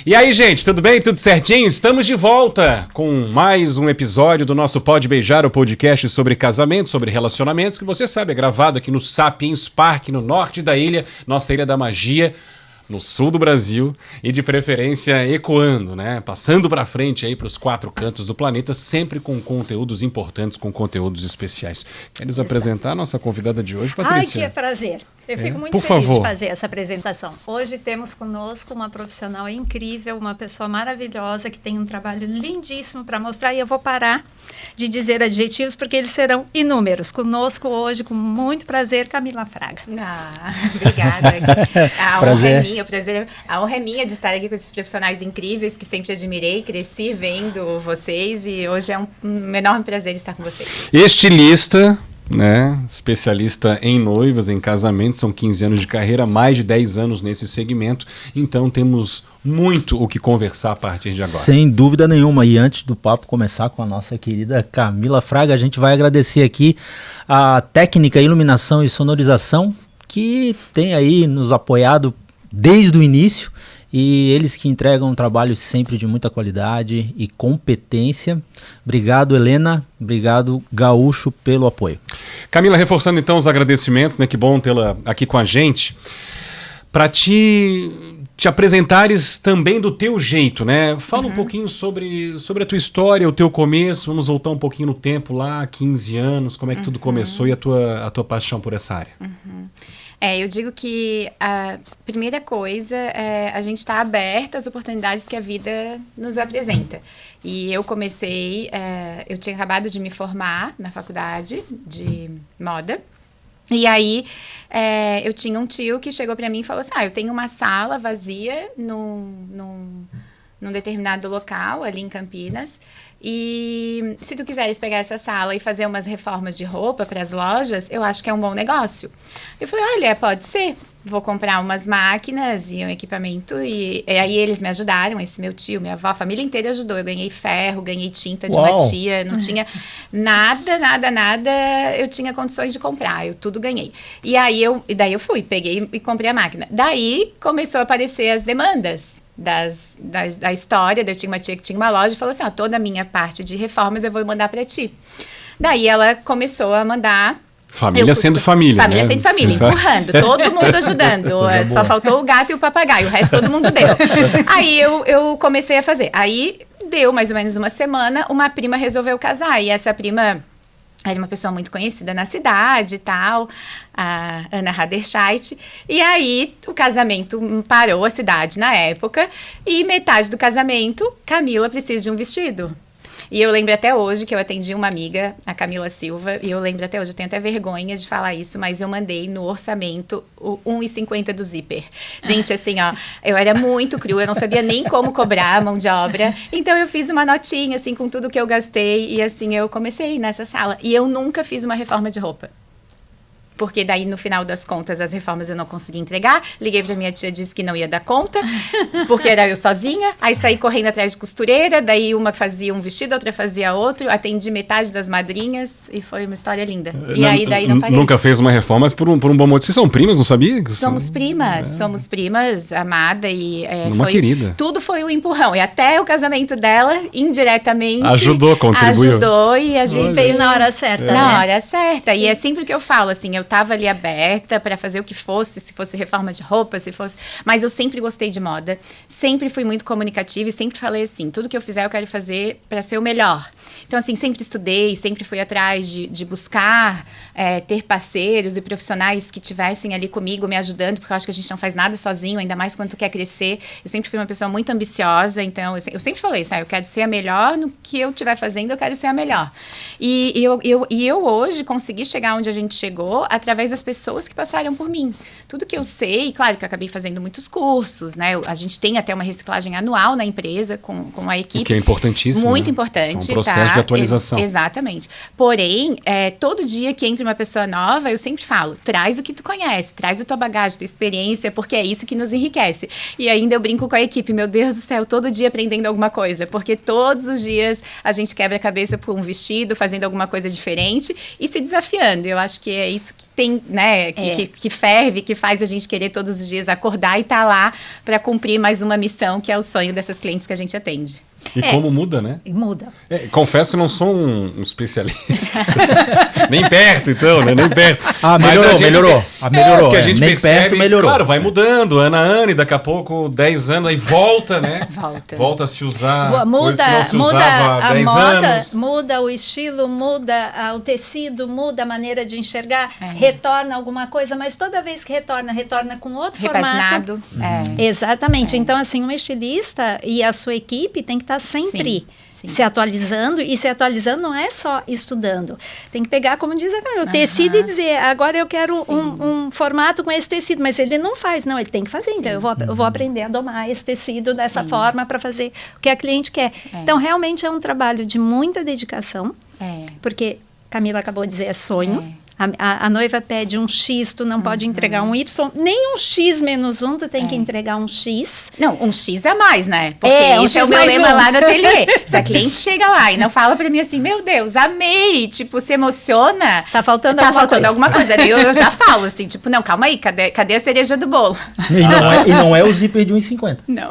E aí, gente, tudo bem? Tudo certinho? Estamos de volta com mais um episódio do nosso Pode Beijar, o podcast sobre casamento, sobre relacionamentos, que você sabe, é gravado aqui no Sapiens Park, no norte da ilha, nossa Ilha da Magia, no sul do Brasil, e de preferência ecoando, né? Passando para frente aí para os 4 cantos do planeta, sempre com conteúdos importantes, com conteúdos especiais. Queres apresentar a nossa convidada de hoje, Patrícia? Ai, que prazer. Eu fico muito Por feliz favor. de fazer essa apresentação. Hoje temos conosco uma profissional incrível, uma pessoa maravilhosa que tem um trabalho lindíssimo para mostrar, e eu vou parar de dizer adjetivos porque eles serão inúmeros. Conosco hoje, com muito prazer, Camila Fraga. Obrigada. Prazer. A honra é minha de estar aqui com esses profissionais incríveis que sempre admirei, cresci vendo vocês, e hoje é um enorme prazer estar com vocês. Estilista, né? Especialista em noivas, em casamentos, são 15 anos de carreira, mais de 10 anos nesse segmento, então temos muito o que conversar a partir de agora. Sem dúvida nenhuma. E antes do papo começar com a nossa querida Camila Fraga, a gente vai agradecer aqui a técnica, iluminação e sonorização que tem aí nos apoiado desde o início, e eles que entregam um trabalho sempre de muita qualidade e competência. Obrigado, Helena. Obrigado, Gaúcho, pelo apoio. Camila, reforçando então os agradecimentos, né? Que bom tê-la aqui com a gente. Para te apresentares também do teu jeito, né? Fala um pouquinho sobre a tua história, o teu começo. Vamos voltar um pouquinho no tempo lá, 15 anos, como é que tudo começou e a tua paixão por essa área. Eu digo que a primeira coisa é a gente estar aberto às oportunidades que a vida nos apresenta. E eu comecei, eu tinha acabado de me formar na faculdade de moda. E aí, eu tinha um tio que chegou para mim e falou assim, eu tenho uma sala vazia num determinado local, ali em Campinas, e se tu quiseres pegar essa sala e fazer umas reformas de roupa para as lojas, eu acho que é um bom negócio. Eu falei, olha, pode ser, vou comprar umas máquinas e um equipamento, e aí eles me ajudaram, esse meu tio, minha avó, a família inteira ajudou. Eu ganhei ferro, ganhei tinta de uma tia, não tinha nada, eu tinha condições de comprar, eu tudo ganhei. E daí eu fui, peguei e comprei a máquina. Daí começou a aparecer as demandas da história. Eu tinha uma tia que tinha uma loja e falou assim, toda a minha parte de reformas eu vou mandar para ti. Daí ela começou a mandar... Família sendo família, Família né? sendo família, empurrando, todo mundo ajudando. Só faltou o gato e o papagaio, o resto todo mundo deu. Aí eu comecei a fazer. Aí deu mais ou menos uma semana, uma prima resolveu casar, e essa prima... era uma pessoa muito conhecida na cidade e tal, a Ana Haderscheit. E aí, o casamento parou a cidade na época. E metade do casamento, Camila precisa de um vestido. E eu lembro até hoje que eu atendi uma amiga, a Camila Silva, e eu lembro até hoje, eu tenho até vergonha de falar isso, mas eu mandei no orçamento o 1,50 do zíper. Gente, assim, eu era muito crua, eu não sabia nem como cobrar a mão de obra, então eu fiz uma notinha, assim, com tudo que eu gastei, e assim, eu comecei nessa sala. E eu nunca fiz uma reforma de roupa. Porque daí, no final das contas, as reformas eu não consegui entregar. Liguei pra minha tia, disse que não ia dar conta, porque era eu sozinha. Aí saí correndo atrás de costureira, daí uma fazia um vestido, outra fazia outro. Atendi metade das madrinhas e foi uma história linda. E aí, daí não parei. Nunca fez uma reforma, mas por um bom motivo. Vocês são primas, não sabia? Somos primas, amada, e uma querida. Tudo foi um empurrão. E até o casamento dela, indiretamente... contribuiu. Ajudou, e a gente... Veio na hora certa, Na hora certa. E é sempre o que eu falo, assim, eu estava ali aberta para fazer o que fosse, se fosse reforma de roupa, se fosse... Mas eu sempre gostei de moda, sempre fui muito comunicativa e sempre falei assim, tudo que eu fizer eu quero fazer para ser o melhor. Então, assim, sempre estudei, sempre fui atrás de buscar ter parceiros e profissionais que estivessem ali comigo, me ajudando, porque eu acho que a gente não faz nada sozinho, ainda mais quando tu quer crescer. Eu sempre fui uma pessoa muito ambiciosa, então eu sempre falei, sabe, eu quero ser a melhor no que eu estiver fazendo, eu quero ser a melhor. E eu hoje consegui chegar onde a gente chegou através das pessoas que passaram por mim. Tudo que eu sei, claro que eu acabei fazendo muitos cursos, né? A gente tem até uma reciclagem anual na empresa com a equipe. O que é importantíssimo. Muito, né? importante. É um processo de atualização. Exatamente. Porém, todo dia que entra uma pessoa nova, eu sempre falo, traz o que tu conhece, traz a tua bagagem, tua experiência, porque é isso que nos enriquece. E ainda eu brinco com a equipe, meu Deus do céu, todo dia aprendendo alguma coisa, porque todos os dias a gente quebra a cabeça por um vestido, fazendo alguma coisa diferente e se desafiando. Eu acho que é isso tem, né, que ferve, que faz a gente querer todos os dias acordar e estar lá para cumprir mais uma missão, que é o sonho dessas clientes que a gente atende. E como muda, né? Muda. Confesso que não sou um especialista. Nem perto, então, né? Nem perto. Melhorou. Melhorou. Que a gente nem percebe, perto, melhorou. Claro, vai mudando, ano a ano, e daqui a pouco, 10 anos, aí volta, né? Volta a se usar. Muda há 10 moda, anos. muda o estilo, muda o tecido, muda a maneira de enxergar, retorna alguma coisa, mas toda vez que retorna com outro repaginado. formato. Exatamente. Então, assim, um estilista e a sua equipe tem que estar sempre se atualizando, e se atualizando não é só estudando. Tem que pegar, como diz a Carol, o tecido e dizer, agora eu quero um formato com esse tecido, mas ele não faz, não, ele tem que fazer. Então, eu vou aprender a domar esse tecido dessa forma para fazer o que a cliente quer. Então, realmente é um trabalho de muita dedicação, porque Camila acabou de dizer, é sonho. A noiva pede um X, tu não pode entregar um Y, nem um X menos um, tu tem que entregar um X. Não, um X a mais, né? Porque esse é o meu lema lá no ateliê. Se a cliente chega lá e não fala pra mim assim, meu Deus, amei, tipo, se emociona. Tá faltando alguma coisa. Daí eu já falo assim, tipo, não, calma aí, cadê a cereja do bolo? E não é o zíper de 1,50. Não.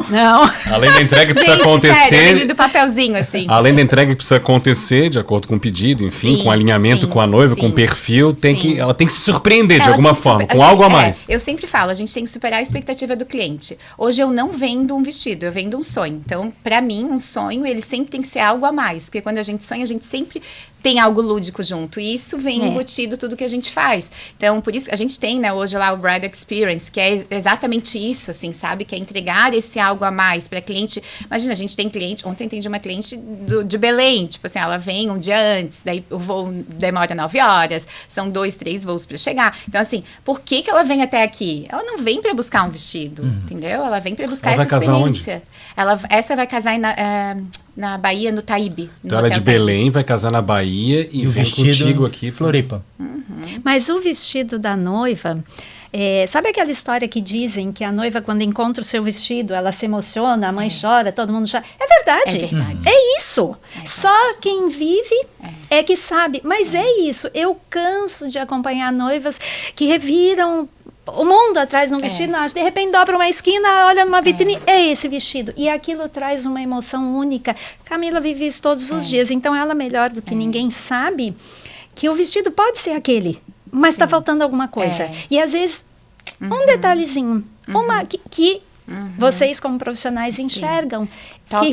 Além da entrega que precisa acontecer. Sério, eu lembro do papelzinho, assim. Além da entrega que precisa acontecer, de acordo com o pedido, enfim, com alinhamento com a noiva, com o perfil, ela tem que se surpreender de alguma forma, com algo a mais. Eu sempre falo, a gente tem que superar a expectativa do cliente. Hoje eu não vendo um vestido, eu vendo um sonho. Então, para mim, um sonho, ele sempre tem que ser algo a mais. Porque quando a gente sonha, a gente sempre tem algo lúdico junto. E isso vem embutido tudo que a gente faz. Então, por isso, a gente tem, né, hoje lá o Bride Experience, que é exatamente isso, assim, sabe? Que é entregar esse algo a mais para cliente. Imagina, a gente tem cliente, ontem eu atendi uma cliente de Belém, tipo assim, ela vem um dia antes, daí o voo demora 9 horas, são 2, 3 voos para chegar. Então, assim, por que ela vem até aqui? Ela não vem para buscar um vestido, entendeu? Ela vem para buscar essa experiência. Essa vai casar na Bahia, no Taíbe. Então ela é de Belém, vai casar na Bahia e vem contigo aqui, Floripa. Mas o vestido da noiva, sabe aquela história que dizem que a noiva, quando encontra o seu vestido, ela se emociona, a mãe chora, todo mundo chora? É verdade. É verdade. É isso. Só quem vive é que sabe. Mas é isso. Eu canso de acompanhar noivas que reviram o mundo atrás de um vestido, de repente dobra uma esquina, olha numa vitrine, é esse vestido. E aquilo traz uma emoção única. Camila vive isso todos os dias, então ela melhor do que ninguém sabe que o vestido pode ser aquele, mas está faltando alguma coisa. E às vezes, um detalhezinho, que vocês como profissionais enxergam, Toca,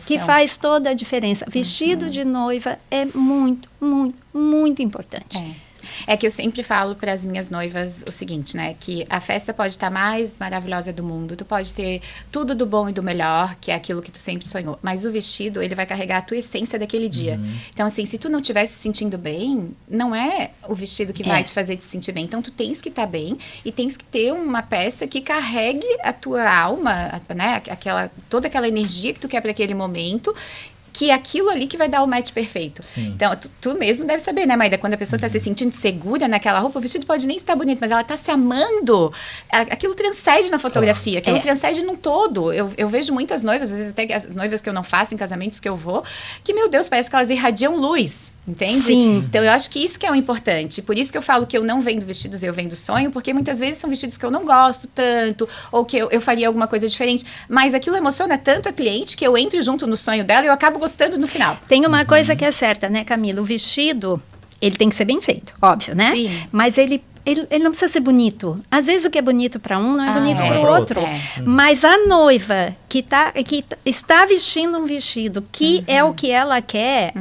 que faz toda a diferença. Vestido de noiva é muito, muito, muito importante. É que eu sempre falo para as minhas noivas o seguinte, né? Que a festa pode estar mais maravilhosa do mundo, tu pode ter tudo do bom e do melhor, que é aquilo que tu sempre sonhou. Mas o vestido, ele vai carregar a tua essência daquele dia. Então, assim, se tu não estiver se sentindo bem, não é o vestido que vai te fazer te sentir bem. Então, tu tens que estar bem e tens que ter uma peça que carregue a tua alma, né? Toda aquela energia que tu quer para aquele momento, que é aquilo ali que vai dar o match perfeito. Então, tu mesmo deve saber, né, Maida? Quando a pessoa está se sentindo segura naquela roupa, o vestido pode nem estar bonito, mas ela está se amando. Aquilo transcende na fotografia, aquilo transcende num todo. Eu vejo muitas noivas, às vezes até as noivas que eu não faço, em casamentos que eu vou, que, meu Deus, parece que elas irradiam luz, entende? Sim. Então, eu acho que isso que é o importante. Por isso que eu falo que eu não vendo vestidos, eu vendo sonho, porque muitas vezes são vestidos que eu não gosto tanto, ou que eu faria alguma coisa diferente, mas aquilo emociona tanto a cliente que eu entro junto no sonho dela e eu acabo gostando no final. Tem uma coisa que é certa, né, Camila? O vestido, ele tem que ser bem feito, óbvio, né? Sim. Mas ele não precisa ser bonito. Às vezes o que é bonito para um não é bonito para o outro. Mas a noiva que está vestindo um vestido que é o que ela quer,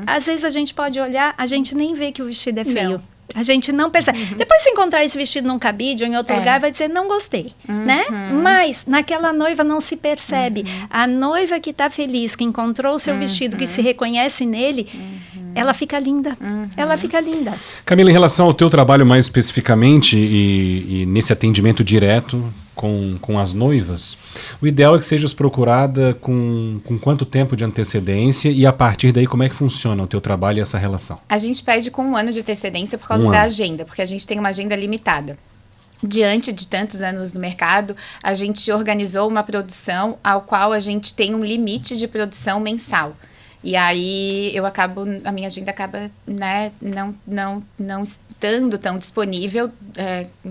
às vezes a gente pode olhar, a gente nem vê que o vestido é feio. Não. A gente não percebe. Depois, se encontrar esse vestido num cabide ou em outro lugar, vai dizer, não gostei, né? Mas naquela noiva não se percebe. A noiva que está feliz, que encontrou o seu vestido, que se reconhece nele, ela fica linda. Ela fica linda. Camila, em relação ao teu trabalho mais especificamente e nesse atendimento direto com as noivas, o ideal é que sejas procurada com quanto tempo de antecedência e a partir daí como é que funciona o teu trabalho e essa relação? A gente pede com 1 ano de antecedência por causa da agenda, porque a gente tem uma agenda limitada. Diante de tantos anos no mercado, a gente organizou uma produção ao qual a gente tem um limite de produção mensal. E aí a minha agenda acaba, né, não estando tão disponível,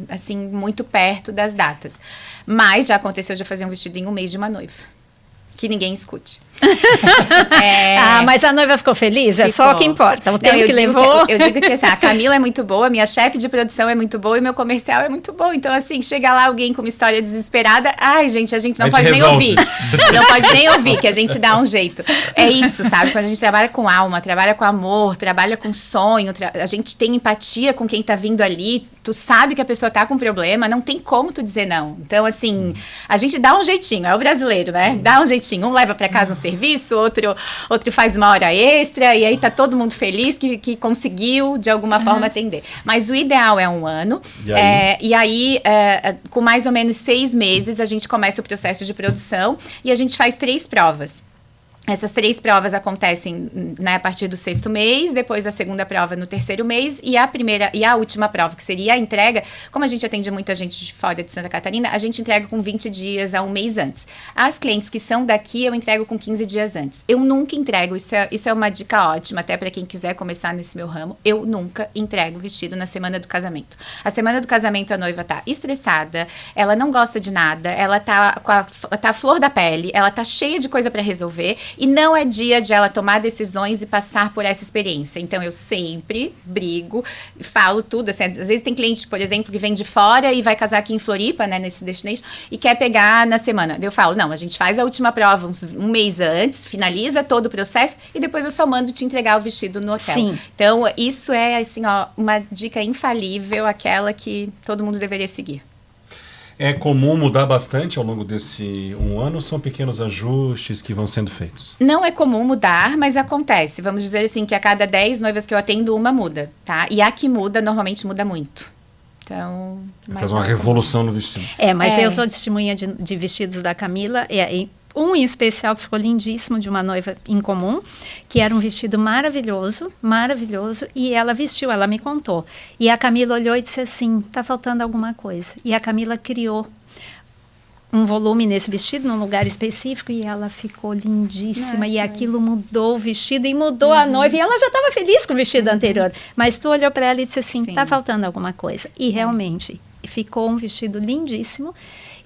assim, muito perto das datas. Mas já aconteceu de eu fazer um vestido em um mês de uma noiva. Que ninguém escute. Mas a noiva ficou feliz? É só o que importa. O tempo que levou. Eu digo que assim, a Camila é muito boa, minha chefe de produção é muito boa e meu comercial é muito bom. Então, assim, chega lá alguém com uma história desesperada. Ai, gente, a gente não pode nem ouvir. Não pode nem ouvir, que a gente dá um jeito. É isso, sabe? Quando a gente trabalha com alma, trabalha com amor, trabalha com sonho, a gente tem empatia com quem tá vindo ali. Tu sabe que a pessoa tá com problema, não tem como tu dizer não. Então, assim, a gente dá um jeitinho, é o brasileiro, né? Dá um jeitinho. Um leva pra casa um serviço, outro faz uma hora extra, e aí tá todo mundo feliz que conseguiu, de alguma forma, atender. Mas o ideal é 1 ano. E aí, com mais ou menos 6 meses, a gente começa o processo de produção e a gente faz 3 provas. Essas 3 provas acontecem, né, a partir do 6º mês, depois a segunda prova no 3º mês e a última prova, que seria a entrega. Como a gente atende muita gente de fora de Santa Catarina, a gente entrega com 20 dias a 1 mês antes. As clientes que são daqui, eu entrego com 15 dias antes. Eu nunca entrego, isso é uma dica ótima, até para quem quiser começar nesse meu ramo, eu nunca entrego vestido na semana do casamento. A semana do casamento, a noiva tá estressada, ela não gosta de nada, ela tá a flor da pele, ela tá cheia de coisa para resolver. E não é dia de ela tomar decisões e passar por essa experiência. Então, eu sempre brigo, falo tudo. Assim, às vezes tem cliente, por exemplo, que vem de fora e vai casar aqui em Floripa, né, nesse destination, e quer pegar na semana. Eu falo, não, a gente faz a última prova um mês antes, finaliza todo o processo e depois eu só mando te entregar o vestido no hotel. Sim. Então, isso é, assim, ó, uma dica infalível, aquela que todo mundo deveria seguir. É comum mudar bastante ao longo desse 1 ano ou são pequenos ajustes que vão sendo feitos? Não é comum mudar, mas acontece. Vamos dizer assim, que a cada 10 noivas que eu atendo, uma muda, tá? E a que muda, normalmente muda muito. Então... Faz uma revolução no vestido. Mas eu sou testemunha de vestidos da Camila, um em especial que ficou lindíssimo, de uma noiva em comum, que era um vestido maravilhoso, e ela vestiu, ela me contou. E a Camila olhou e disse assim, tá faltando alguma coisa. E a Camila criou um volume nesse vestido, num lugar específico, e ela ficou lindíssima, e aquilo mudou o vestido, e mudou a noiva, e ela já estava feliz com o vestido anterior. Mas tu olhou para ela e disse assim, tá faltando alguma coisa. E realmente, ficou um vestido lindíssimo,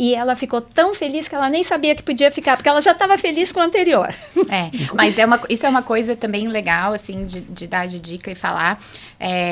e ela ficou tão feliz que ela nem sabia que podia ficar, porque ela já estava feliz com o anterior. Mas isso é uma coisa também legal, assim, de dar de dica e falar.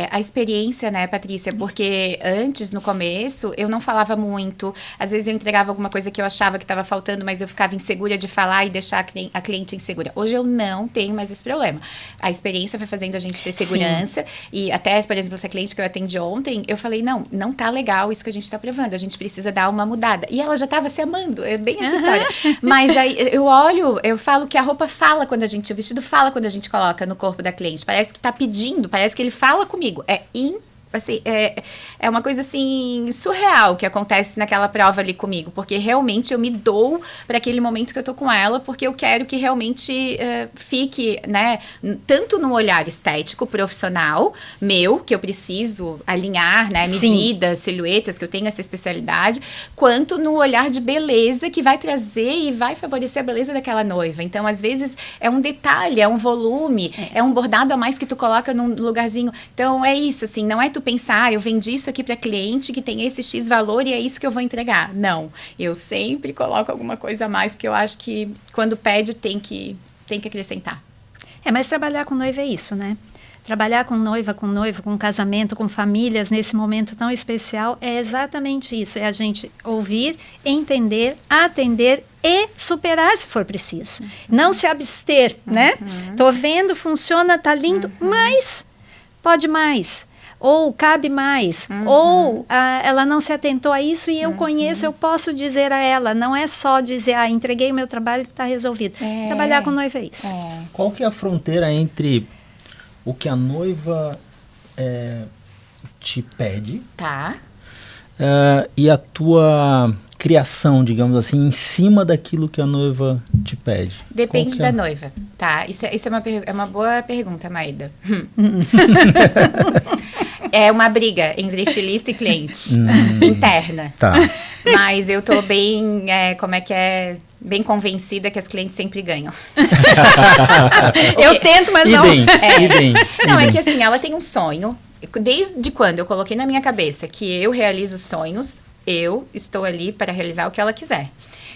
A experiência, né, Patrícia? Porque antes, no começo, eu não falava muito. Às vezes eu entregava alguma coisa que eu achava que estava faltando, mas eu ficava insegura de falar e deixar a cliente insegura. Hoje eu não tenho mais esse problema. A experiência vai fazendo a gente ter segurança. Sim. E até, por exemplo, essa cliente que eu atendi ontem, eu falei, não tá legal isso que a gente tá provando. A gente precisa dar uma mudada. E ela já estava se amando, é bem essa história. Mas aí eu falo que a roupa fala quando o vestido fala quando a gente coloca no corpo da cliente. Parece que tá pedindo, parece que ele fala comigo. Assim, é uma coisa assim surreal que acontece naquela prova ali comigo, porque realmente eu me dou para aquele momento que eu tô com ela, porque eu quero que realmente fique, né, tanto no olhar estético, profissional meu, que eu preciso alinhar, né, medidas, silhuetas, que eu tenho essa especialidade, quanto no olhar de beleza que vai trazer e vai favorecer a beleza daquela noiva. Então, às vezes, é um detalhe, é um volume, é um bordado a mais que tu coloca num lugarzinho. Então, é isso, assim, não é tu pensar, eu vendi isso aqui para cliente que tem esse X valor e é isso que eu vou entregar. Não, eu sempre coloco alguma coisa a mais, porque eu acho que quando pede tem que acrescentar. Mas trabalhar com noiva é isso, né? Trabalhar com noiva, com noivo, com casamento, com famílias, nesse momento tão especial, é exatamente isso. É a gente ouvir, entender, atender e superar se for preciso. Não se abster, né? Tô vendo, funciona, tá lindo, mas pode mais. Ou cabe mais, ou ela não se atentou a isso e eu conheço, eu posso dizer a ela, não é só dizer, entreguei o meu trabalho que está resolvido. Trabalhar com noiva é isso. Qual que é a fronteira entre o que a noiva te pede e a tua criação, digamos assim, em cima daquilo que a noiva te pede? Depende da noiva, tá? Isso é uma boa pergunta, Maída. É uma briga entre estilista e cliente, interna. Tá. Mas eu tô bem, bem convencida que as clientes sempre ganham. Eu tento, mas não. Não, é que assim, ela tem um sonho. Desde quando eu coloquei na minha cabeça que eu realizo sonhos, eu estou ali para realizar o que ela quiser.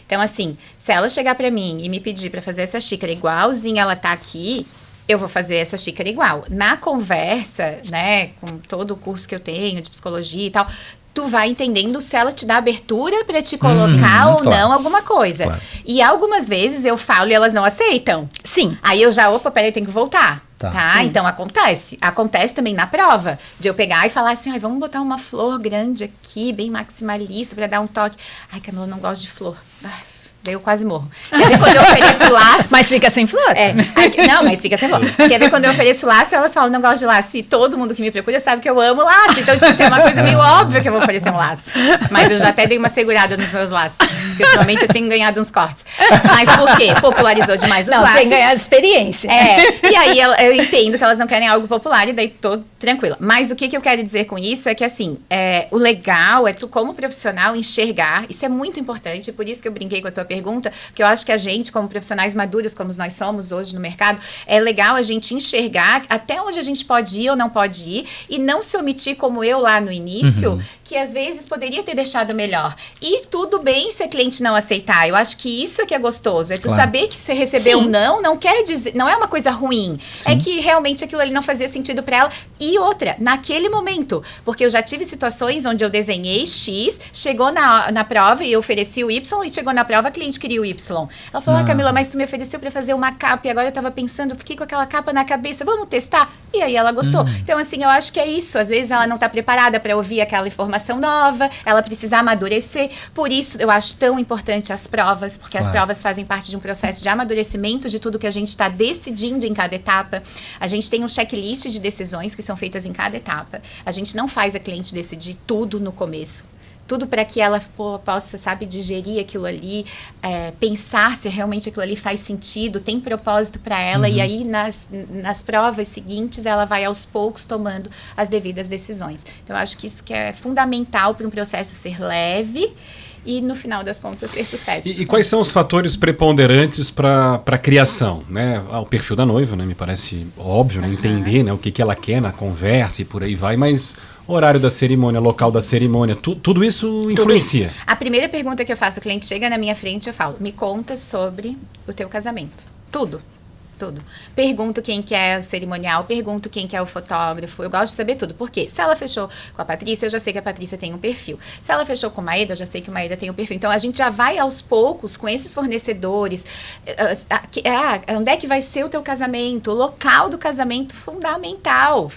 Então, assim, se ela chegar para mim e me pedir para fazer essa xícara igualzinha ela tá aqui, eu vou fazer essa xícara igual. Na conversa, né, com todo o curso que eu tenho de psicologia e tal, tu vai entendendo se ela te dá abertura para te colocar ou não alguma coisa. Claro. E algumas vezes eu falo e elas não aceitam. Sim. Aí eu já, peraí, tem que voltar. Tá? Então acontece. Acontece também na prova, de eu pegar e falar assim, vamos botar uma flor grande aqui, bem maximalista, pra dar um toque. Ai, Camila, eu não gosto de flor. Daí eu quase morro. Quer ver quando eu ofereço laço... Mas fica sem flor? Não, mas fica sem flor. Quer ver quando eu ofereço laço, elas falam, não gosto de laço. E todo mundo que me procura sabe que eu amo laço. Então, tipo assim, é uma coisa meio óbvia que eu vou oferecer um laço. Mas eu já até dei uma segurada nos meus laços. Porque ultimamente eu tenho ganhado uns cortes. Mas por quê? Popularizou demais os laços. Tem ganhado experiência. E aí eu entendo que elas não querem algo popular e daí tô tranquila. Mas o que eu quero dizer com isso é que, assim, o legal é tu, como profissional, enxergar. Isso é muito importante, por isso que eu brinquei com a tua pergunta, porque eu acho que a gente, como profissionais maduros, como nós somos hoje no mercado, é legal a gente enxergar até onde a gente pode ir ou não pode ir e não se omitir como eu lá no início, que às vezes poderia ter deixado melhor. E tudo bem se a cliente não aceitar. Eu acho que isso é que é gostoso. É tu saber que você recebeu não quer dizer, não é uma coisa ruim. É que realmente aquilo ali não fazia sentido para ela. E outra, naquele momento. Porque eu já tive situações onde eu desenhei X, chegou na prova e eu ofereci o Y, e chegou na prova a cliente queria o Y. Ela falou, Camila, mas tu me ofereceu para fazer uma capa e agora eu tava pensando, fiquei com aquela capa na cabeça, vamos testar? E aí ela gostou. Então, assim, eu acho que é isso. Às vezes ela não tá preparada para ouvir aquela informação nova, ela precisa amadurecer. Por isso, eu acho tão importante as provas, porque as provas fazem parte de um processo de amadurecimento de tudo que a gente está decidindo em cada etapa. A gente tem um checklist de decisões que são feitas em cada etapa. A gente não faz a cliente decidir tudo no começo. Tudo para que ela possa, sabe, digerir aquilo ali, pensar se realmente aquilo ali faz sentido, tem propósito para ela, e aí nas provas seguintes ela vai aos poucos tomando as devidas decisões. Então, eu acho que isso que é fundamental para um processo ser leve e, no final das contas, ter sucesso. E quais são os fatores preponderantes para a criação? Né? O perfil da noiva, né? Me parece óbvio, né? Entender, né? O que ela quer na conversa e por aí vai, mas... horário da cerimônia, local da cerimônia, tudo isso influencia. Tudo isso. A primeira pergunta que eu faço, o cliente chega na minha frente, eu falo, me conta sobre o teu casamento. Tudo. Pergunto quem que é o cerimonial, pergunto quem que é o fotógrafo, eu gosto de saber tudo. Por quê? Se ela fechou com a Patrícia, eu já sei que a Patrícia tem um perfil. Se ela fechou com o Maeda, eu já sei que o Maeda tem um perfil. Então, a gente já vai aos poucos com esses fornecedores. Onde é que vai ser o teu casamento? O local do casamento, fundamental,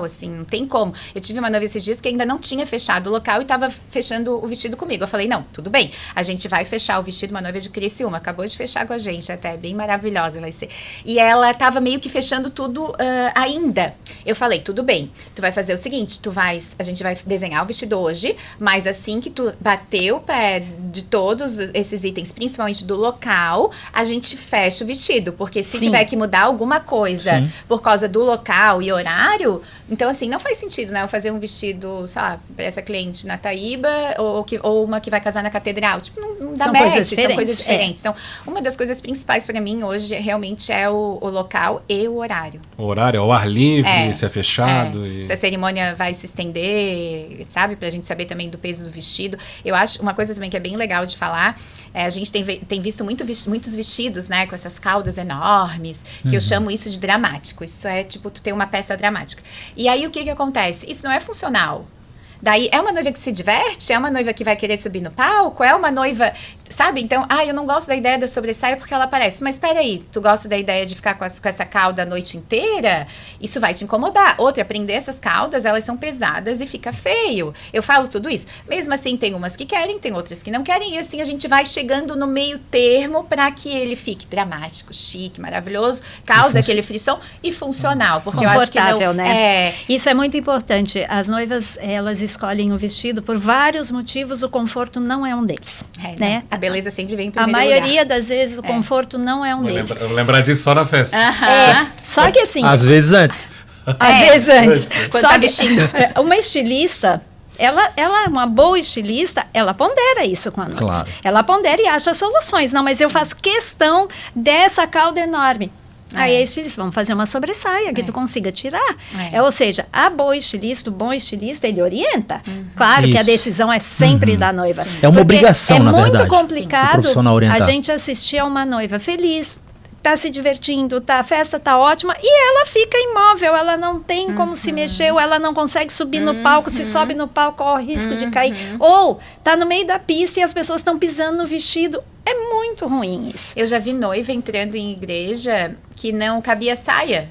assim, não tem como. Eu tive uma noiva esses dias que ainda não tinha fechado o local e estava fechando o vestido comigo. Eu falei, não, tudo bem, a gente vai fechar o vestido, uma noiva de Criciúma, acabou de fechar com a gente, até bem maravilhosa vai ser. E ela estava meio que fechando tudo ainda. Eu falei, tudo bem, tu vai fazer o seguinte, a gente vai desenhar o vestido hoje, mas assim que tu bater o pé de todos esses itens, principalmente do local, a gente fecha o vestido, porque se tiver que mudar alguma coisa por causa do local e horário, então assim, não faz sentido, né, eu fazer um vestido, sei lá, para essa cliente na Taíba, ou uma que vai casar na Catedral, tipo, não dá match, são coisas diferentes. Então, uma das coisas principais para mim hoje realmente é o local e o horário. O horário, ao ar livre, se é fechado. Se a cerimônia vai se estender, sabe? Pra gente saber também do peso do vestido. Eu acho, uma coisa também que é bem legal de falar, a gente tem visto muitos vestidos, né? Com essas caudas enormes, que eu chamo isso de dramático. Isso é, tipo, tu tem uma peça dramática. E aí, o que acontece? Isso não é funcional. Daí, é uma noiva que se diverte? É uma noiva que vai querer subir no palco? É uma noiva... Sabe? Então, eu não gosto da ideia da sobressaia porque ela aparece. Mas peraí, tu gosta da ideia de ficar com essa cauda a noite inteira? Isso vai te incomodar. Outra, prender essas caudas, elas são pesadas e fica feio. Eu falo tudo isso. Mesmo assim, tem umas que querem, tem outras que não querem. E assim, a gente vai chegando no meio termo para que ele fique dramático, chique, maravilhoso, cause aquele frisson e funcional. Porque eu acho que não, né? Isso é muito importante. As noivas, elas escolhem o vestido por vários motivos, o conforto não é um deles. Né? A beleza sempre vem em primeiro lugar. A maioria lugar. Das vezes o conforto não é um deles. Eu vou lembrar disso só na festa. Só que assim... Às vezes antes. Às vezes antes. Quando tá vestindo. Uma estilista, Ela é uma boa estilista, ela pondera isso com a noiva. Claro. Ela pondera e acha soluções. Não, mas eu faço questão dessa cauda enorme. Aí a estilista, vamos fazer uma sobressaia que tu consiga tirar. Ou seja, a boa estilista, o bom estilista, ele orienta. Claro que a decisão é sempre da noiva. É uma obrigação, na verdade. É muito o complicado profissional orientar. a gente assistir a uma noiva feliz, tá se divertindo, a festa tá ótima, e ela fica imóvel, ela não tem como se mexer, ou ela não consegue subir no palco, se sobe no palco, corre risco de cair. Ou tá no meio da pista e as pessoas estão pisando no vestido. É muito ruim isso. Eu já vi noiva entrando em igreja que não cabia saia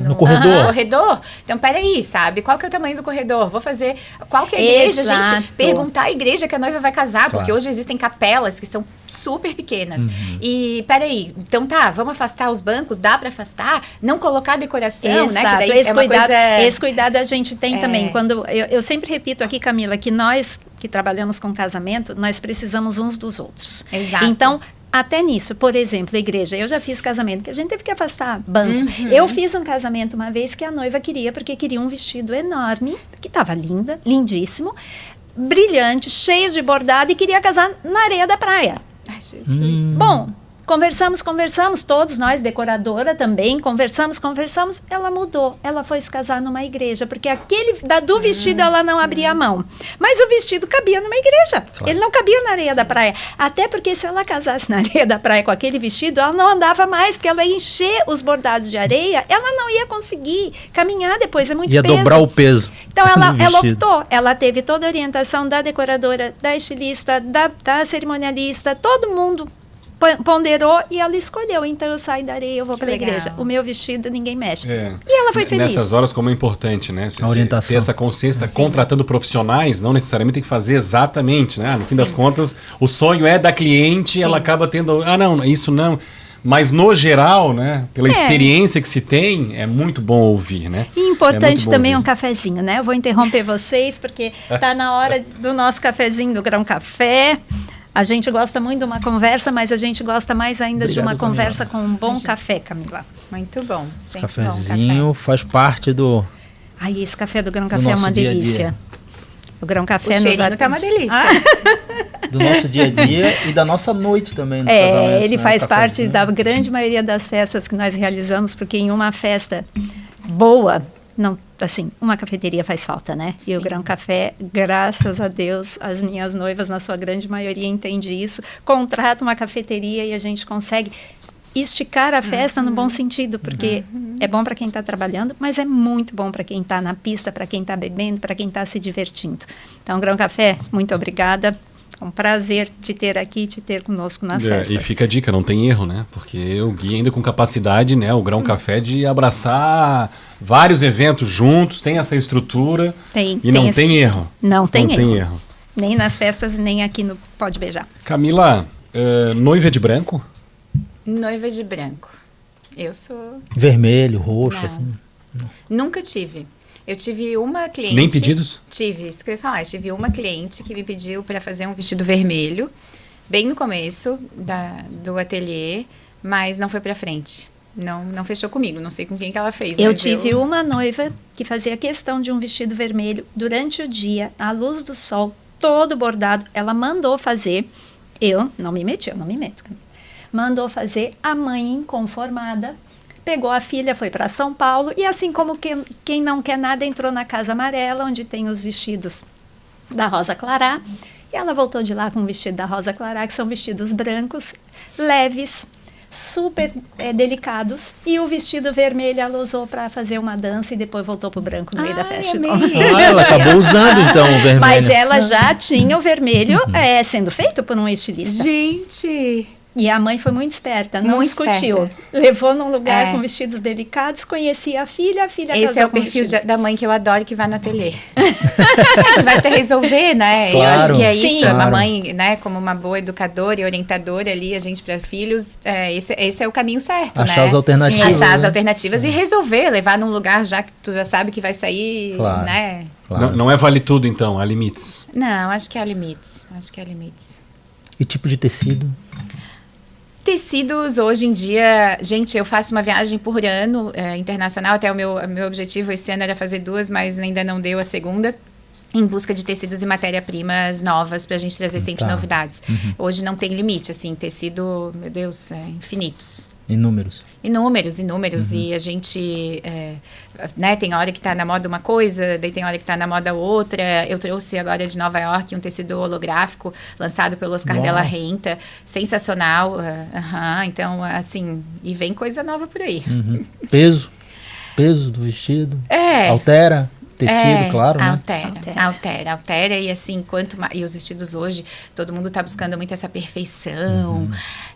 no corredor. corredor. Então, peraí, sabe? Qual que é o tamanho do corredor? Vou fazer... Qual que é a igreja, Exato. gente? Perguntar à igreja que a noiva vai casar, Claro. porque hoje existem capelas que são super pequenas. E, peraí, então tá, vamos afastar os bancos? Dá pra afastar? Não colocar decoração, né? Que Exato. daí Esse cuidado a gente tem também. Quando eu sempre repito aqui, Camila, que nós que trabalhamos com casamento, nós precisamos uns dos outros. Exato. Então, até nisso, por exemplo, a igreja, eu já fiz casamento que a gente teve que afastar banco. Eu fiz um casamento uma vez que a noiva queria, porque queria um vestido enorme, que estava linda, lindíssimo, brilhante, cheio de bordado, e queria casar na areia da praia. Ai, Jesus. Bom, conversamos, todos nós, decoradora também, conversamos, ela mudou, ela foi se casar numa igreja, porque do vestido ela não abria a mão, mas o vestido cabia numa igreja, ele não cabia na areia da praia, até porque se ela casasse na areia da praia com aquele vestido, ela não andava mais, porque ela ia encher os bordados de areia, ela não ia conseguir caminhar depois, é muito Ia peso. dobrar o peso. Então ela vestido. optou, ela teve toda a orientação da decoradora, da estilista, da cerimonialista, todo mundo ponderou e ela escolheu. Então eu saio da areia, eu vou para a igreja. O meu vestido ninguém mexe. E ela foi feliz. Nessas horas, como é importante, né? A orientação. Ter essa consciência, contratando profissionais, não necessariamente tem que fazer exatamente, né? No fim das contas, o sonho é da cliente, ela acaba tendo, não, isso não. Mas no geral, né, pela experiência que se tem, é muito bom ouvir, né? E importante também um cafezinho, né? Eu vou interromper vocês porque tá na hora do nosso cafezinho do Grão Café. A gente gosta muito de uma conversa, mas a gente gosta mais ainda de uma conversa com um bom café, Camila. Muito bom. Sempre Cafezinho bom, faz parte do... Ai, esse café do Grão Café é uma delícia. O Grão Café o cheirinho tá uma delícia. Do nosso dia a dia e da nossa noite também nos casamentos, ele né? faz parte da grande maioria das festas que nós realizamos, porque em uma festa boa, não, assim, uma cafeteria faz falta, né? Sim. E o Grão Café, graças a Deus, as minhas noivas, na sua grande maioria, entendem isso, contratam uma cafeteria e a gente consegue esticar a festa no bom sentido, porque é bom para quem está trabalhando, mas é muito bom para quem está na pista, para quem está bebendo, para quem está se divertindo. Então, Grão Café, muito obrigada. É um prazer te ter aqui, te ter conosco nas festas. E fica a dica, não tem erro, né? Porque o Gui ainda com capacidade, né? O Grão Café de abraçar vários eventos juntos, tem essa estrutura. Não tem erro. Não tem erro. Nem nas festas, nem aqui no Pode Beijar. Camila, noiva de branco? Noiva de branco. Eu sou... Vermelho, roxo, assim. Nunca tive. Eu tive uma cliente... Nem pedidos? Tive, isso que eu ia falar. Eu tive uma cliente que me pediu para fazer um vestido vermelho, bem no começo do ateliê, mas não foi para frente. Não fechou comigo, não sei com quem que ela fez. Eu tive uma noiva que fazia questão de um vestido vermelho durante o dia, à luz do sol, todo bordado. Ela mandou fazer, eu não me meto. Mandou fazer, a mãe inconformada, pegou a filha, foi para São Paulo, e assim como quem não quer nada, entrou na Casa Amarela, onde tem os vestidos da Rosa Clará, e ela voltou de lá com o vestido da Rosa Clará, que são vestidos brancos, leves, super delicados, e o vestido vermelho ela usou para fazer uma dança e depois voltou pro branco no meio da festa. Ela acabou usando então o vermelho. Mas ela já tinha o vermelho sendo feito por um estilista. Gente... E a mãe foi muito esperta, não discutiu. Levou num lugar com vestidos delicados, conhecia a filha casou com o Esse é o perfil da mãe que eu adoro, que vai no ateliê. Que vai para resolver, né? Claro. Eu acho que é isso. Sim. Claro. A mãe, né, como uma boa educadora e orientadora ali, a gente para filhos, esse é o caminho certo, Achar né? as alternativas. Achar as alternativas e resolver, levar num lugar já que tu já sabe que vai sair, né? Claro. Não é vale tudo, então, há limites. Não, acho que há limites. E tipo de tecido? Tecidos, hoje em dia, gente, eu faço uma viagem por ano internacional, até o meu objetivo esse ano era fazer 2, mas ainda não deu a segunda, em busca de tecidos e matéria-primas novas pra gente trazer sempre novidades. Hoje não tem limite, assim, tecido, meu Deus, infinitos. Inúmeros. Inúmeros, e a gente, né, tem hora que tá na moda uma coisa, daí tem hora que tá na moda outra. Eu trouxe agora de Nova York um tecido holográfico lançado pelo Oscar de la Renta, sensacional, então, assim, e vem coisa nova por aí. Peso do vestido, altera. Tecido, claro, né? Altera. E assim, e os vestidos hoje, todo mundo tá buscando muito essa perfeição,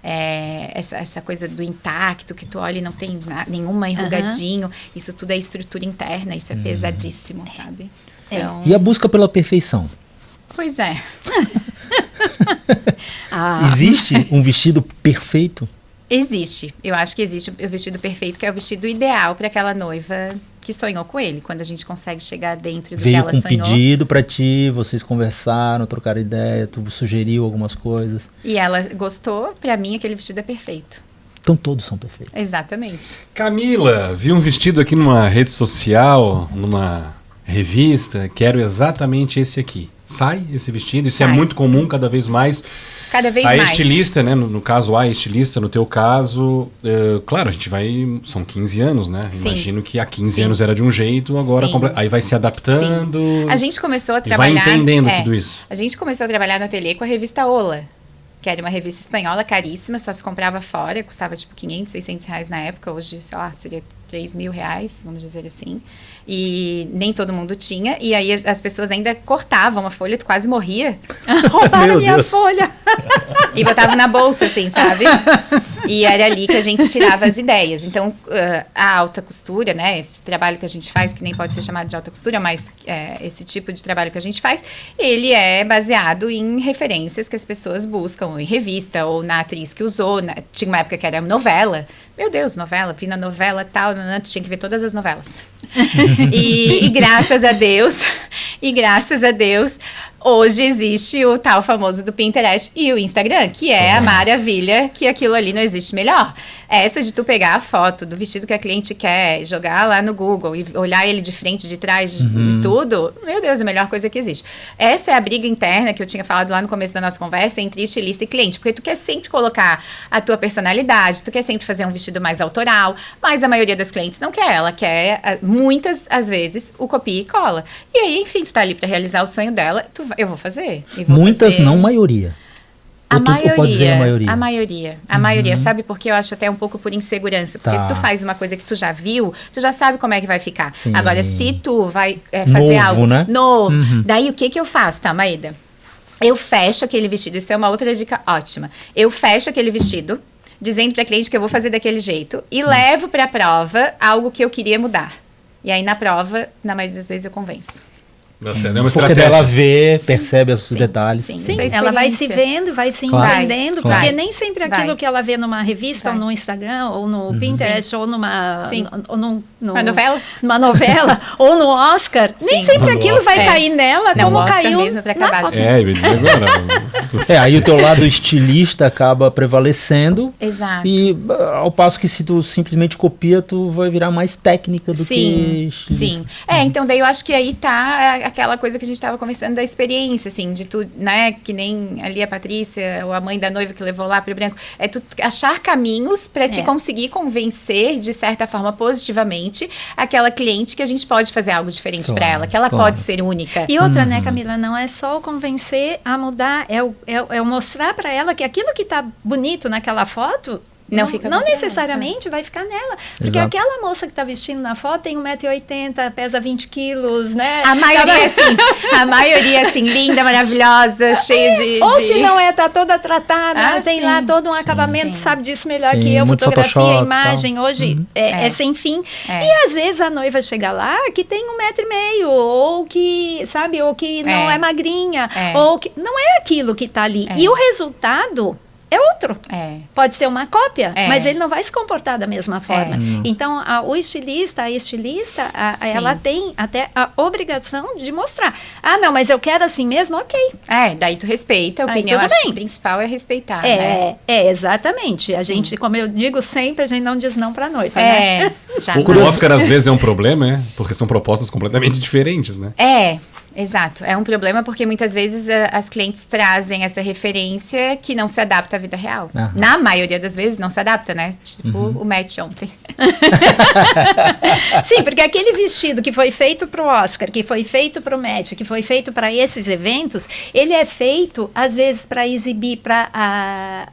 essa coisa do intacto, que tu olha e não tem nenhuma enrugadinho. Isso tudo é estrutura interna, isso é pesadíssimo, sabe? Então, e a busca pela perfeição? Pois é. Existe um vestido perfeito? Existe. Eu acho que existe o vestido perfeito, que é o vestido ideal para aquela noiva que sonhou com ele. Quando a gente consegue chegar dentro do que ela sonhou. Veio com pedido para ti, vocês conversaram, trocaram ideia, tu sugeriu algumas coisas. E ela gostou, para mim aquele vestido é perfeito. Então todos são perfeitos. Exatamente. Camila, vi um vestido aqui numa rede social, numa revista, quero exatamente esse aqui. Sai esse vestido? Isso é muito comum cada vez mais. Cada vez mais. A estilista, né? No caso, a estilista, no teu caso, claro, a gente vai... São 15 anos, né? Sim. Imagino que há 15 anos era de um jeito, agora aí vai se adaptando. A gente começou a trabalhar... Vai entendendo tudo isso. A gente começou a trabalhar no ateliê com a revista Ola, que era uma revista espanhola caríssima, só se comprava fora, custava tipo 500, 600 reais na época, hoje, sei lá, seria 3 mil reais, vamos dizer assim. E nem todo mundo tinha, e aí as pessoas ainda cortavam a folha, tu quase morria. Roubaram minha folha. E botavam na bolsa, assim, sabe? E era ali que a gente tirava as ideias. Então, a alta costura, né, esse trabalho que a gente faz, que nem pode ser chamado de alta costura, mas esse tipo de trabalho que a gente faz, ele é baseado em referências que as pessoas buscam, em revista, ou na atriz que usou. Tinha uma época que era novela. Meu Deus, novela, vi na novela tal, tinha que ver todas as novelas. E graças a Deus, hoje existe o tal famoso do Pinterest e o Instagram, que é a maravilha, que aquilo ali não existe melhor. Essa de tu pegar a foto do vestido que a cliente quer, jogar lá no Google e olhar ele de frente, de trás, e tudo, meu Deus, é a melhor coisa que existe. Essa é a briga interna que eu tinha falado lá no começo da nossa conversa entre estilista e cliente, porque tu quer sempre colocar a tua personalidade, tu quer sempre fazer um vestido mais autoral, mas a maioria das clientes não quer, ela quer, muitas, às vezes, o copia e cola. E aí, enfim, tu tá ali pra realizar o sonho dela, eu vou fazer. Muitas, não maioria. A maioria, pode dizer a maioria? A maioria, sabe? Porque eu acho até um pouco por insegurança. Porque se tu faz uma coisa que tu já viu, tu já sabe como é que vai ficar. Sim. Agora, se tu vai fazer algo novo, daí o que eu faço, tá, Maeda? Eu fecho aquele vestido, isso é uma outra dica ótima. Eu fecho aquele vestido, dizendo pra cliente que eu vou fazer daquele jeito, e levo pra prova algo que eu queria mudar. E aí, na prova, na maioria das vezes, eu convenço. É uma porque dela vê, percebe os detalhes. Sim, ela vai se vendo, vai se entendendo, porque nem sempre aquilo que ela vê numa revista, ou no Instagram, ou no Pinterest, ou numa novela, ou no Oscar, nem sempre aquilo vai cair nela, como caiu na foto. Eu ia dizer agora. Aí o teu lado estilista acaba prevalecendo. Exato. E ao passo que se tu simplesmente copia, tu vai virar mais técnica do que estilista. Sim. Então daí eu acho que aí tá aquela coisa que a gente estava conversando da experiência, assim, de tu, né, que nem ali a Patrícia, ou a mãe da noiva que levou lá pro branco, é tu achar caminhos para te conseguir convencer, de certa forma, positivamente, aquela cliente que a gente pode fazer algo diferente para ela, que ela pode ser única. E outra, né, Camila, não é só o convencer a mudar, é o mostrar para ela que aquilo que tá bonito naquela foto não necessariamente vai ficar nela. Porque aquela moça que está vestindo na foto tem 1,80 m, pesa 20 quilos, né? A maioria assim, linda, maravilhosa, cheia de... Ou se não tá toda tratada, tem lá todo um acabamento, sabe disso melhor que eu, fotografia, Photoshop, imagem, hoje é sem fim. E às vezes a noiva chega lá que tem 1,5 m, ou que, sabe, ou que não é magrinha, ou que não é aquilo que está ali. E o resultado é outro. Pode ser uma cópia, mas ele não vai se comportar da mesma forma. Então, a estilista, ela tem até a obrigação de mostrar. Ah, não, mas eu quero assim mesmo, ok. Daí tu respeita, a opinião, acho que o principal é respeitar, né? Exatamente. A gente, como eu digo sempre, a gente não diz não pra noiva, né? O Oscar, às vezes, é um problema, porque são propostas completamente diferentes, né? Exato. É um problema porque muitas vezes as clientes trazem essa referência que não se adapta à vida real. Na maioria das vezes não se adapta, né? Tipo o match ontem. Sim, porque aquele vestido que foi feito pro Oscar, que foi feito pro match, que foi feito para esses eventos, ele é feito, às vezes, para exibir, para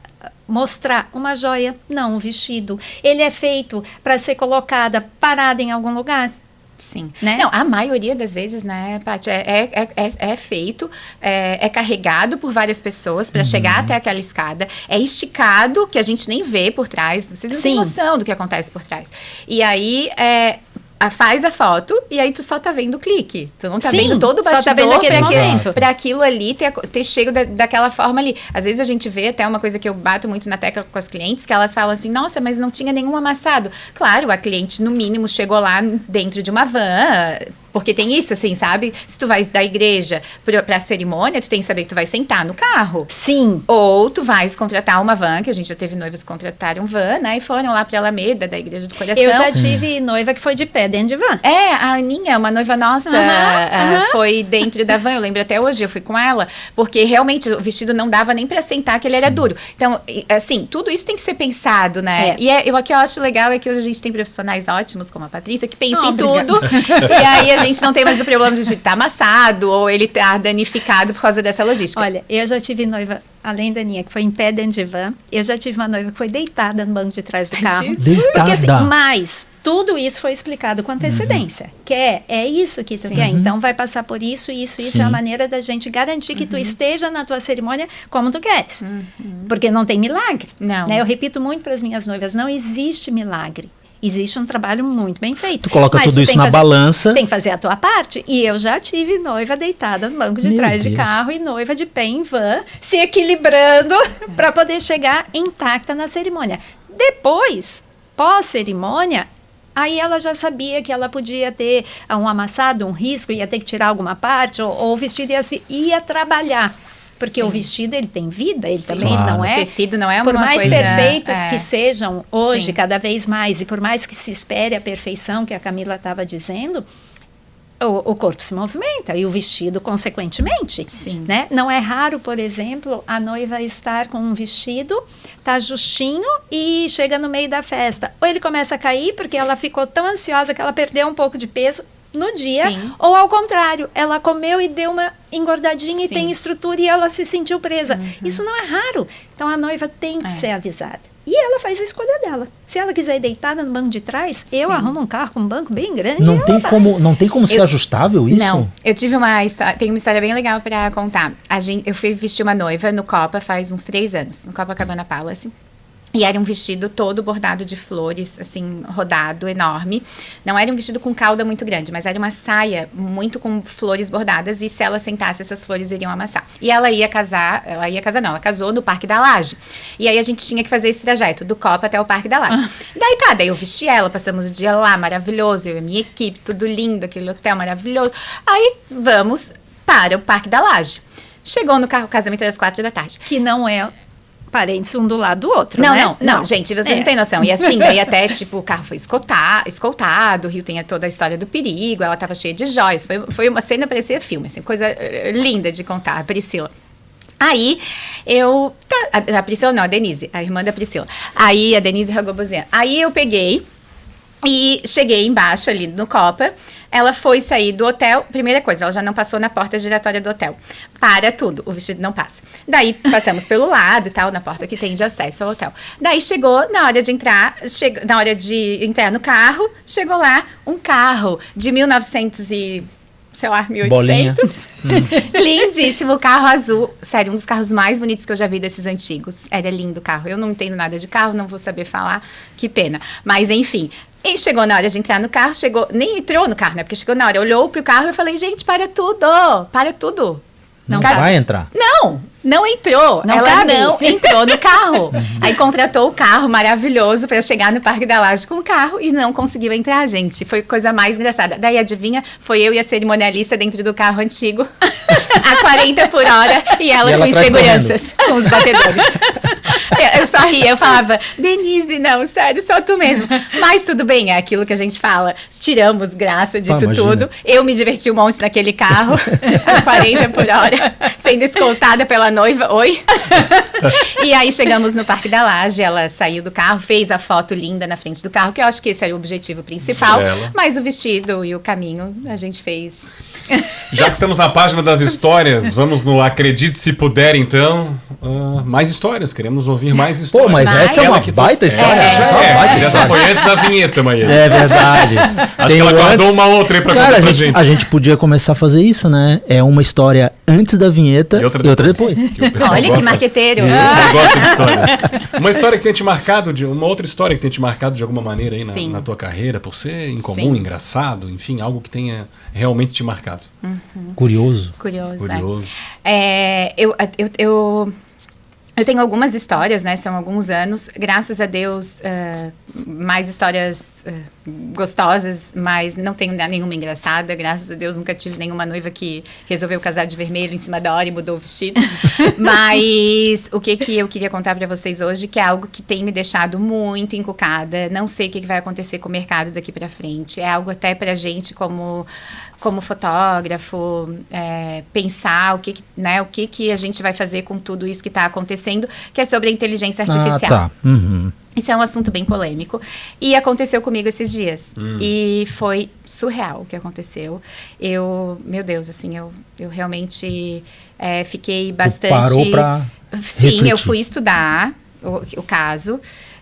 mostrar uma joia, não um vestido. Ele é feito para ser colocada parada em algum lugar. Sim. Né? Não, a maioria das vezes, né, Paty, é feito, é carregado por várias pessoas para chegar até aquela escada, é esticado, que a gente nem vê por trás, vocês não têm noção do que acontece por trás. E aí, faz a foto e aí tu só tá vendo o clique. Tu não tá vendo todo o bastidor, só tá vendo aquele momento. Pra aquilo ali ter chego daquela forma ali. Às vezes a gente vê até uma coisa que eu bato muito na tecla com as clientes, que elas falam assim, nossa, mas não tinha nenhum amassado. Claro, a cliente no mínimo chegou lá dentro de uma van, porque tem isso, assim, sabe? Se tu vais da igreja pra cerimônia, tu tem que saber que tu vai sentar no carro. Sim. Ou tu vais contratar uma van, que a gente já teve noivas que contrataram van, né? E foram lá pra Alameda, da Igreja do Coração. Eu já tive noiva que foi de pé dentro de van. A Aninha, uma noiva nossa, foi dentro da van, eu lembro até hoje, eu fui com ela, porque realmente o vestido não dava nem pra sentar, que ele era duro. Então, assim, tudo isso tem que ser pensado, né? E o que eu acho legal é que hoje a gente tem profissionais ótimos, como a Patrícia, que pensam em tudo. E aí a gente não tem mais o problema de estar amassado ou ele estar danificado por causa dessa logística. Olha, eu já tive noiva, além da Aninha, que foi em pé dentro de van, eu já tive uma noiva que foi deitada no banco de trás do carro. Porque assim, mas tudo isso foi explicado com antecedência. Que é isso que tu quer, então vai passar por isso é a maneira da gente garantir que tu esteja na tua cerimônia como tu queres. Porque não tem milagre. Não. Né? Eu repito muito para as minhas noivas, não existe milagre. Existe um trabalho muito bem feito. Tu coloca tudo isso na balança. Tem que fazer a tua parte. E eu já tive noiva deitada no banco de trás de carro e noiva de pé em van, se equilibrando para poder chegar intacta na cerimônia. Depois, pós-cerimônia, aí ela já sabia que ela podia ter um amassado, um risco, ia ter que tirar alguma parte, ou o vestido ia trabalhar. Porque o vestido, ele tem vida, ele também não é... O tecido não é uma coisa... Por mais coisa, perfeitos que sejam hoje, cada vez mais, e por mais que se espere a perfeição que a Camila estava dizendo, o corpo se movimenta e o vestido, consequentemente. Sim. Né? Não é raro, por exemplo, a noiva estar com um vestido, tá justinho e chega no meio da festa. Ou ele começa a cair porque ela ficou tão ansiosa que ela perdeu um pouco de peso no dia, ou ao contrário, ela comeu e deu uma engordadinha e tem estrutura e ela se sentiu presa. Isso não é raro. Então a noiva tem que ser avisada. E ela faz a escolha dela. Se ela quiser ir deitada no banco de trás, eu arrumo um carro com um banco bem grande. Não tem como ser ajustável isso? Não. Eu tive tem uma história bem legal para contar. Eu fui vestir uma noiva no Copa faz uns 3 anos, no Copacabana Palace. E era um vestido todo bordado de flores, assim, rodado, enorme. Não era um vestido com cauda muito grande, mas era uma saia muito com flores bordadas. E se ela sentasse, essas flores iriam amassar. E ela ela casou no Parque da Laje. E aí a gente tinha que fazer esse trajeto, do Copa até o Parque da Laje. Daí eu vesti ela, passamos o dia lá, maravilhoso. Eu e a minha equipe, tudo lindo, aquele hotel maravilhoso. Aí vamos para o Parque da Laje. Chegou no carro, o casamento era às 4 da tarde. Que não é... parentes um do lado do outro, né? Não, gente, vocês não têm noção. E assim, daí até, tipo, o carro foi escoltado, o Rio tem toda a história do perigo, ela tava cheia de joias, foi uma cena, parecia filme, assim, coisa linda de contar, a Priscila. Aí, a Priscila não, a Denise, a irmã da Priscila. Aí, a Denise Ragobozian. Aí eu peguei e cheguei embaixo ali no Copa. Ela foi sair do hotel, primeira coisa, ela já não passou na porta giratória do hotel. Para tudo, o vestido não passa. Daí passamos pelo lado e tal, na porta que tem de acesso ao hotel. Daí chegou, na hora de entrar no carro, chegou lá um carro de 1900 e... sei lá, 1800. Lindíssimo, carro azul. Sério, um dos carros mais bonitos que eu já vi desses antigos. Era lindo o carro. Eu não entendo nada de carro, não vou saber falar. Que pena. Mas, enfim. E chegou na hora de entrar no carro, nem entrou no carro, né? Porque chegou na hora, olhou pro carro e eu falei, gente, para tudo. Para tudo. Não vai entrar? Não entrou. Não ela cabe. não entrou no carro. Aí contratou o carro maravilhoso para chegar no Parque da Laje com o carro e não conseguiu entrar, gente. Foi a coisa mais engraçada. Daí, adivinha? Foi eu e a cerimonialista dentro do carro antigo, a 40 por hora, e ela com inseguranças, com os batedores. Eu só ria, eu falava, Denise, não, sério, só tu mesmo. Mas tudo bem, é aquilo que a gente fala. Tiramos graça disso tudo. Eu me diverti um monte naquele carro, a 40 por hora, sendo escoltada pela noiva. Oi? E aí chegamos no Parque da Laje, ela saiu do carro, fez a foto linda na frente do carro, que eu acho que esse era o objetivo principal. Mas o vestido e o caminho a gente fez. Já que estamos na página das histórias, vamos no Acredite Se Puder, então. Mais histórias, queremos ouvir mais histórias. Pô, mas essa é uma baita história. Essa foi antes da vinheta, Maia. É verdade. Acho que ela guardou uma outra aí pra contar pra gente. A gente podia começar a fazer isso, né? É uma história antes da vinheta e outra depois. Olha que marqueteiro. Eu gosto de histórias. Uma história que tem te marcado, uma outra história que tem te marcado de alguma maneira aí na tua carreira, por ser incomum, engraçado, enfim, algo que tenha realmente te marcado. Curioso. Eu tenho algumas histórias, né? São alguns anos. Graças a Deus, mais histórias gostosas, mas não tenho nenhuma engraçada. Graças a Deus, nunca tive nenhuma noiva que resolveu casar de vermelho em cima da hora e mudou o vestido. Mas o que eu queria contar para vocês hoje, que é algo que tem me deixado muito encucada. Não sei o que vai acontecer com o mercado daqui para frente. É algo até pra gente como fotógrafo, pensar o que a gente vai fazer com tudo isso que está acontecendo, que é sobre a inteligência artificial. Isso é um assunto bem polêmico. E aconteceu comigo esses dias. E foi surreal o que aconteceu. Meu Deus, assim, eu realmente fiquei bastante... Tu parou pra refletir. Eu fui estudar o caso.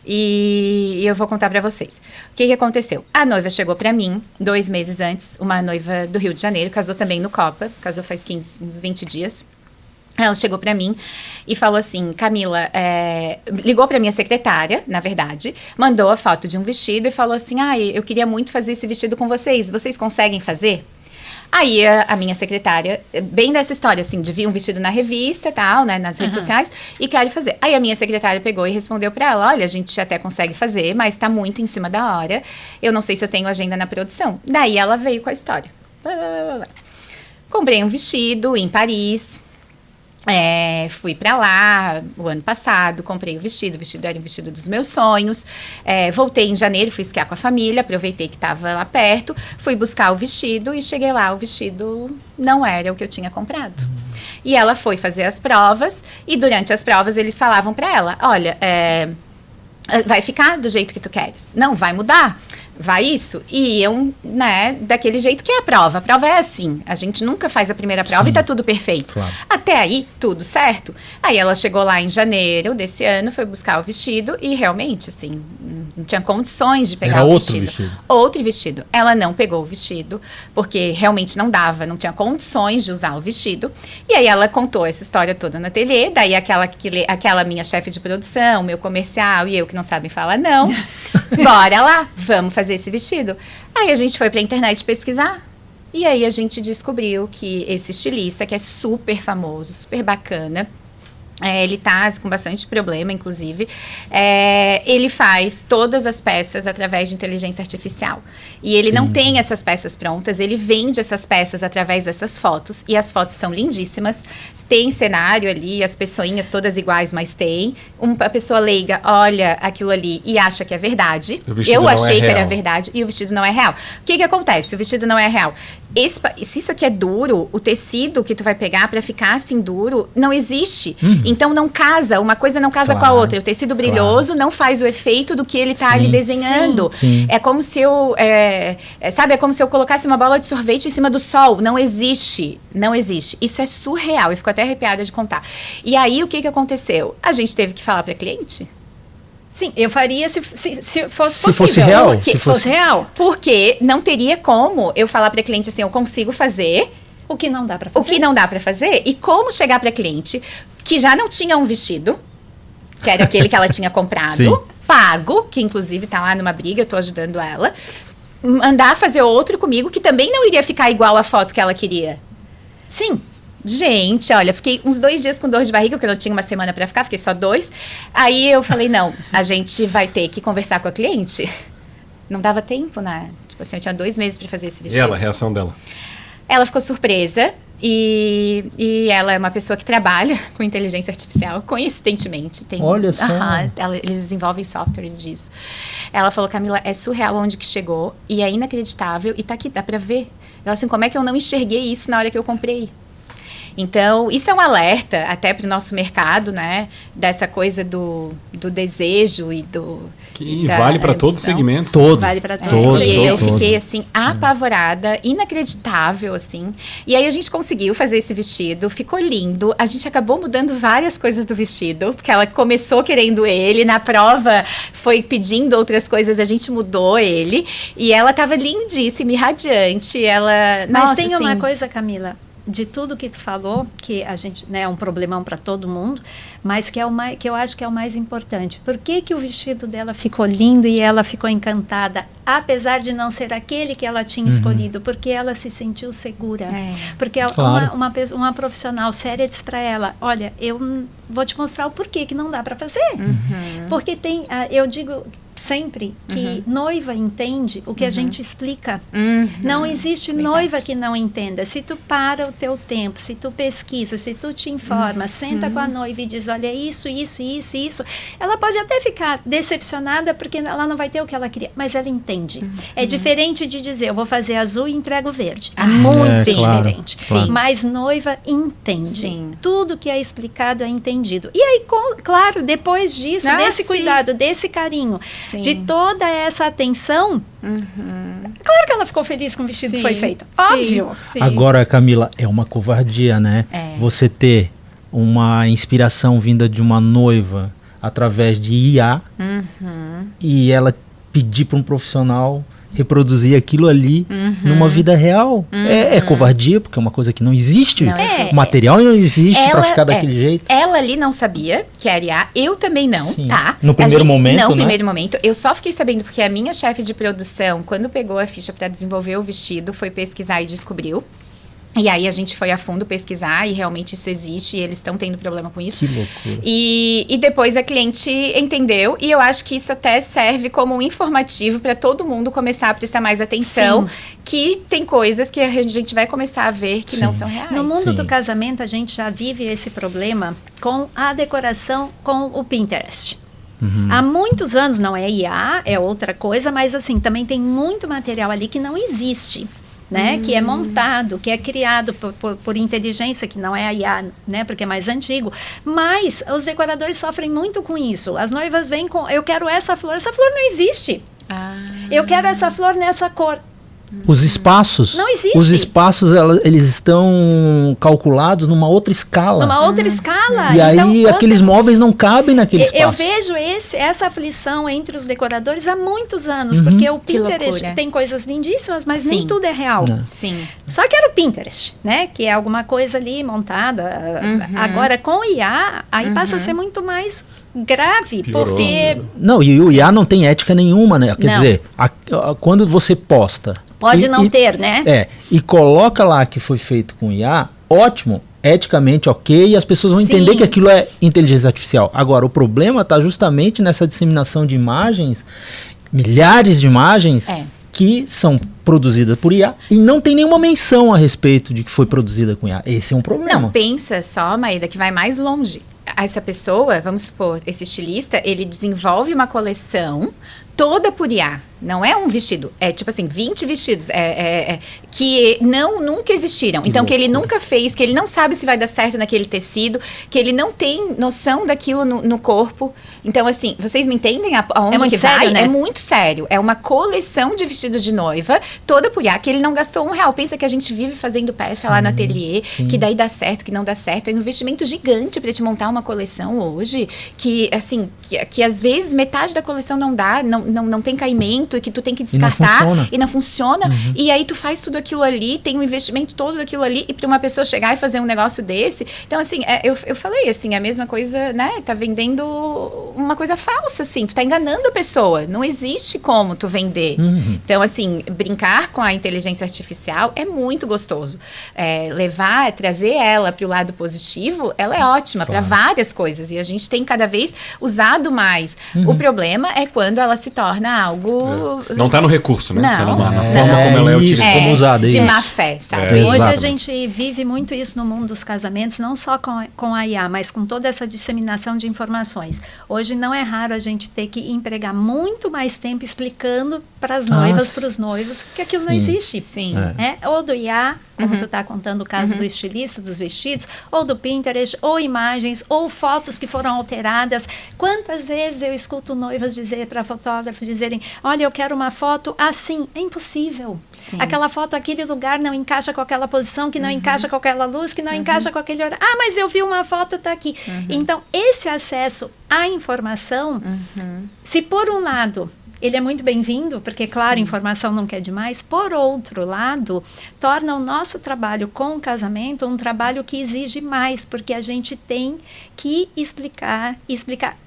E eu vou contar pra vocês. O que aconteceu? A noiva chegou pra mim 2 meses antes, uma noiva do Rio de Janeiro, casou também no Copa, casou faz uns 20 dias. Ela chegou pra mim e falou assim, Camila, ligou pra minha secretária, na verdade, mandou a foto de um vestido e falou assim, eu queria muito fazer esse vestido com vocês conseguem fazer? Aí a minha secretária, bem dessa história, assim, de vir um vestido na revista e tal, né, nas redes sociais, e quero fazer. Aí a minha secretária pegou e respondeu pra ela, olha, a gente até consegue fazer, mas tá muito em cima da hora, eu não sei se eu tenho agenda na produção. Daí ela veio com a história. Comprei um vestido em Paris, fui pra lá o ano passado, comprei o vestido era um vestido dos meus sonhos, voltei em janeiro, fui esquiar com a família, aproveitei que estava lá perto, fui buscar o vestido e cheguei lá, o vestido não era o que eu tinha comprado. E ela foi fazer as provas e durante as provas eles falavam pra ela, olha, vai ficar do jeito que tu queres, não vai mudar. Vai isso? E eu, né, daquele jeito que é a prova. A prova é assim, a gente nunca faz a primeira prova e tá tudo perfeito. Claro. Até aí, tudo certo. Aí ela chegou lá em janeiro desse ano, foi buscar o vestido e realmente, assim, não tinha condições de pegar o vestido. Outro vestido. Ela não pegou o vestido, porque realmente não dava, não tinha condições de usar o vestido. E aí ela contou essa história toda no ateliê, daí aquela minha chefe de produção, meu comercial e eu que não sabem falar não. Bora lá, vamos fazer esse vestido. Aí a gente foi pra internet pesquisar e aí a gente descobriu que esse estilista, que é super famoso, super bacana, ele tá com bastante problema, inclusive, ele faz todas as peças através de inteligência artificial. E ele não tem essas peças prontas, ele vende essas peças através dessas fotos, e as fotos são lindíssimas. Tem cenário ali, as pessoinhas todas iguais, mas tem. A pessoa leiga olha aquilo ali e acha que é verdade. Eu achei que era verdade e o vestido não é real. O que acontece? O vestido não é real. Se isso aqui é duro, o tecido que tu vai pegar pra ficar assim duro, não existe. Então não casa, uma coisa não casa com a outra. O tecido brilhoso não faz o efeito do que ele tá ali desenhando. Sim. É como se eu, é como se eu colocasse uma bola de sorvete em cima do sol. Não existe. Não existe. Isso é surreal. E ficou até arrepiada de contar. E aí, o que aconteceu? A gente teve que falar pra cliente. Sim, eu faria se fosse possível. Fosse real. Se fosse real. Porque não teria como eu falar pra cliente assim, eu consigo fazer o que não dá pra fazer. O que não dá pra fazer. E como chegar pra cliente que já não tinha um vestido, que era aquele que ela tinha comprado, pago, que inclusive tá lá numa briga, eu tô ajudando ela, mandar fazer outro comigo que também não iria ficar igual a foto que ela queria. Sim. Gente, olha, fiquei uns 2 dias com dor de barriga, porque eu tinha uma semana pra ficar, fiquei só 2. Aí eu falei, não, a gente vai ter que conversar com a cliente. Não dava tempo, né? Tipo assim, eu tinha 2 meses pra fazer esse vestido. E ela, a reação dela? Ela ficou surpresa e ela é uma pessoa que trabalha com inteligência artificial, coincidentemente. Olha só. Eles desenvolvem softwares disso. Ela falou, Camila, é surreal onde que chegou e é inacreditável e tá aqui, dá pra ver. Ela assim, como é que eu não enxerguei isso na hora que eu comprei? Então, isso é um alerta até para o nosso mercado, né? Dessa coisa do desejo e que vale para todos os segmentos. Vale para todos os segmentos. E eu fiquei, assim, apavorada, inacreditável, assim. E aí a gente conseguiu fazer esse vestido, ficou lindo. A gente acabou mudando várias coisas do vestido, porque ela começou querendo ele, na prova foi pedindo outras coisas, a gente mudou ele. E ela estava lindíssima e radiante. Mas tem uma coisa, Camila, de tudo que tu falou, que a gente, né, é um problemão para todo mundo, mas que eu acho que é o mais importante. Por que o vestido dela ficou lindo e ela ficou encantada, apesar de não ser aquele que ela tinha escolhido? Porque ela se sentiu segura. Porque claro. uma profissional séria disse para ela, olha, eu vou te mostrar o porquê que não dá para fazer. Porque eu digo sempre que noiva entende o que a gente explica. Não existe noiva que não entenda. Se tu para o teu tempo, se tu pesquisa, se tu te informa, senta com a noiva e diz, olha, isso, ela pode até ficar decepcionada porque ela não vai ter o que ela queria, mas ela entende. É diferente de dizer, eu vou fazer azul e entrego verde. É muito diferente. Claro. Mas noiva entende. Sim. Tudo que é explicado é entendido. E aí, claro, depois disso, desse cuidado, desse carinho, de toda essa atenção, claro que ela ficou feliz com o vestido que foi feito. Óbvio. Sim. Agora, Camila, é uma covardia, né? Você ter uma inspiração vinda de uma noiva através de IA e ela pedir para um profissional reproduzir aquilo ali numa vida real. É covardia, porque é uma coisa que não existe. O material não existe para ficar daquele jeito. Ela ali não sabia que era IA, eu também não, tá? No primeiro momento, não, né? No primeiro momento. Eu só fiquei sabendo porque a minha chefe de produção, quando pegou a ficha para desenvolver o vestido, foi pesquisar e descobriu. E aí a gente foi a fundo pesquisar e realmente isso existe e eles estão tendo problema com isso. Que loucura. E depois a cliente entendeu e eu acho que isso até serve como um informativo para todo mundo começar a prestar mais atenção, que tem coisas que a gente vai começar a ver que não são reais. No mundo do casamento a gente já vive esse problema com a decoração com o Pinterest. Há muitos anos, não é IA, é outra coisa, mas assim, também tem muito material ali que não existe. Né, que é montado, que é criado por inteligência, que não é a IA, né, porque é mais antigo. Mas os decoradores sofrem muito com isso. As noivas vêm com, eu quero essa flor não existe. Eu quero essa flor nessa cor. Os espaços, não existe. Os espaços eles estão calculados numa outra escala. Numa outra escala. E então, aí aqueles móveis não cabem naquele espaço. Eu vejo essa aflição entre os decoradores há muitos anos, porque o Pinterest tem coisas lindíssimas, mas nem tudo é real. Sim. Só que era o Pinterest, né? Que é alguma coisa ali montada. Agora, com o IA, aí passa a ser muito mais grave, porque... Não, e o IA não tem ética nenhuma, né? Quer dizer, quando você posta... Pode não ter, né? E coloca lá que foi feito com IA, ótimo, eticamente ok, e as pessoas vão entender que aquilo é inteligência artificial. Agora, o problema está justamente nessa disseminação de imagens, milhares de imagens... que são produzidas por IA e não tem nenhuma menção a respeito de que foi produzida com IA. Esse é um problema. Não, pensa só, Maída, que vai mais longe. Essa pessoa, vamos supor, esse estilista, ele desenvolve uma coleção toda por IA. Não é um vestido, é tipo assim, 20 vestidos que nunca existiram. Então, que ele nunca fez, que ele não sabe se vai dar certo naquele tecido, que ele não tem noção daquilo no corpo. Então, assim, vocês me entendem aonde que vai? Né? É muito sério. É uma coleção de vestidos de noiva, toda por IA, que ele não gastou R$1. Pensa que a gente vive fazendo peça lá no ateliê, que daí dá certo, que não dá certo. É um investimento gigante para te montar uma coleção hoje, que, assim, que às vezes metade da coleção não dá, não tem caimento, pronto, que tu tem que descartar e não funciona. E aí tu faz tudo aquilo ali, tem um investimento todo daquilo ali, e para uma pessoa chegar e fazer um negócio desse. Então, assim, eu falei assim, a mesma coisa, né? Tá vendendo uma coisa falsa, assim, tu tá enganando a pessoa. Não existe como tu vender. Então, assim, brincar com a inteligência artificial é muito gostoso. Trazer ela para o lado positivo, ela é ótima para várias coisas. E a gente tem cada vez usado mais. O problema é quando ela se torna algo... Não tá no recurso, né? Não. Tá na forma como ela é utilizada. Como usada, de má fé, sabe? Hoje a Exatamente. gente vive muito isso no mundo dos casamentos, não só com a IA, mas com toda essa disseminação de informações. Hoje não é raro a gente ter que empregar muito mais tempo explicando para as noivas, para os noivos, que aquilo não existe. Sim. Ou do IA, como tu está contando o caso do estilista, dos vestidos, ou do Pinterest, ou imagens, ou fotos que foram alteradas. Quantas vezes eu escuto noivas dizer para fotógrafos dizerem, olha, eu quero uma foto assim. É impossível. Sim. Aquela foto, aquele lugar não encaixa com aquela posição, que não encaixa com aquela luz, que não encaixa com aquele horário. Ah, mas eu vi uma foto, está aqui. Então, esse acesso à informação, se por um lado... ele é muito bem-vindo, porque, claro, informação não quer demais. Por outro lado, torna o nosso trabalho com o casamento um trabalho que exige mais, porque a gente tem que explicar.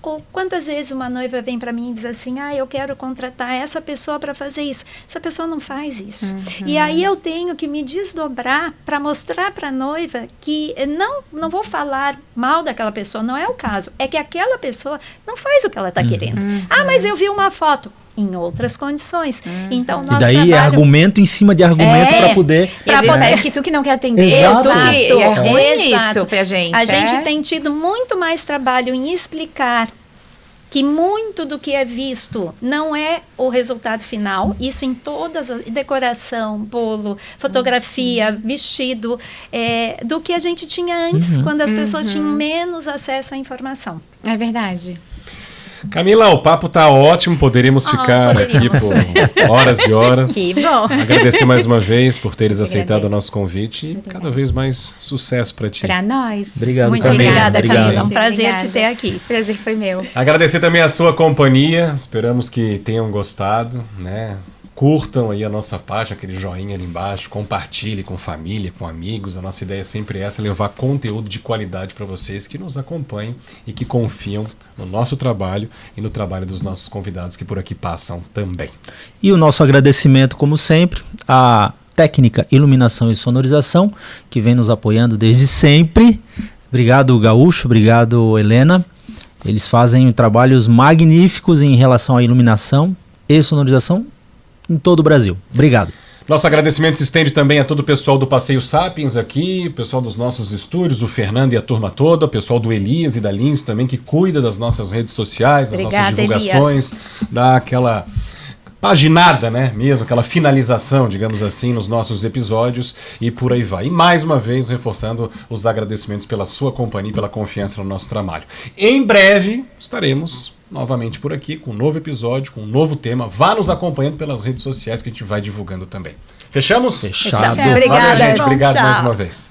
Ou quantas vezes uma noiva vem para mim e diz assim, eu quero contratar essa pessoa para fazer isso. Essa pessoa não faz isso. E aí eu tenho que me desdobrar para mostrar para a noiva que não vou falar mal daquela pessoa, não é o caso. É que aquela pessoa não faz o que ela está querendo. Mas eu vi uma foto. Em outras condições. Então, nosso e daí trabalho... é argumento em cima de argumento para poder... E às vezes parece que tu que não quer atender. Exato. É ruim Exato. isso pra gente. A gente tem tido muito mais trabalho em explicar que muito do que é visto não é o resultado final. Isso em todas as... decoração, bolo, fotografia, vestido, do que a gente tinha antes, quando as pessoas tinham menos acesso à informação. É verdade. Camila, o papo tá ótimo, poderíamos ficar aqui por horas e horas. Que bom. Agradecer mais uma vez por teres aceitado o nosso convite e cada vez mais sucesso para ti. Para nós. Obrigado, Muito Camila. obrigada, Camila. Obrigado. Um prazer Obrigada. te ter aqui. O prazer foi meu. Agradecer também a sua companhia, esperamos que tenham gostado, né? Curtam aí a nossa página, aquele joinha ali embaixo, compartilhe com família, com amigos. A nossa ideia é sempre essa, levar conteúdo de qualidade para vocês que nos acompanham e que confiam no nosso trabalho e no trabalho dos nossos convidados que por aqui passam também. E o nosso agradecimento, como sempre, à Técnica, Iluminação e Sonorização, que vem nos apoiando desde sempre. Obrigado, Gaúcho. Obrigado, Helena. Eles fazem trabalhos magníficos em relação à iluminação e sonorização em todo o Brasil. Obrigado. Nosso agradecimento se estende também a todo o pessoal do Passeio Sapiens aqui, o pessoal dos nossos estúdios, o Fernando e a turma toda, o pessoal do Elias e da Lins também, que cuida das nossas redes sociais, das nossas divulgações, dá aquela paginada, né, mesmo, aquela finalização, digamos assim, nos nossos episódios e por aí vai. E mais uma vez, reforçando os agradecimentos pela sua companhia e pela confiança no nosso trabalho. Em breve, estaremos novamente por aqui com um novo episódio, com um novo tema. Vá nos acompanhando pelas redes sociais que a gente vai divulgando também. Fechamos? Fechado. Obrigada, Valeu, gente. Obrigado tchau. mais uma vez.